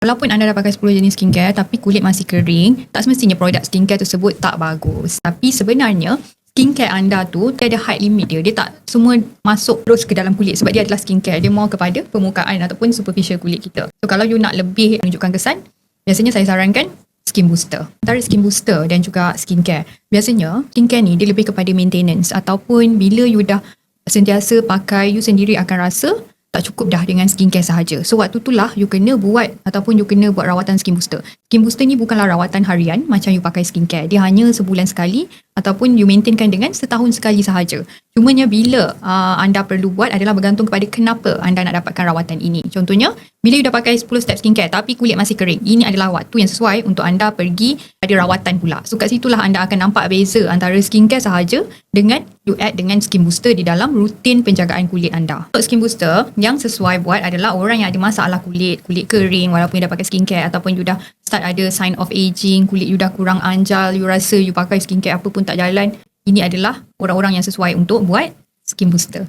Walaupun anda dah pakai 10 jenis skincare tapi kulit masih kering, tak semestinya produk skincare tersebut tak bagus. Tapi sebenarnya skincare anda tu dia ada height limit dia. Dia tak semua masuk terus ke dalam kulit sebab dia adalah skincare. Dia more kepada permukaan ataupun superficial kulit kita. So kalau you nak lebih menunjukkan kesan, biasanya saya sarankan skin booster. Antara skin booster dan juga skincare. Biasanya skincare ni dia lebih kepada maintenance ataupun bila you dah sentiasa pakai, you sendiri akan rasa tak cukup dah dengan skincare sahaja. So waktu itulah you kena buat ataupun you kena buat rawatan skin booster. Skin booster ni bukanlah rawatan harian macam you pakai skincare. Dia hanya sebulan sekali ataupun you maintainkan dengan setahun sekali sahaja. Cumanya bila anda perlu buat adalah bergantung kepada kenapa anda nak dapatkan rawatan ini. Contohnya, bila you dah pakai 10 step skincare tapi kulit masih kering, ini adalah waktu yang sesuai untuk anda pergi ada rawatan pula. So kat situlah anda akan nampak beza antara skincare sahaja dengan you add dengan skin booster di dalam rutin penjagaan kulit anda. Untuk skin booster, yang sesuai buat adalah orang yang ada masalah kulit kering walaupun you dah pakai skincare ataupun you dah start ada sign of aging, kulit you dah kurang anjal, you rasa you pakai skincare apa pun tak jalan. Ini adalah orang-orang yang sesuai untuk buat skin booster.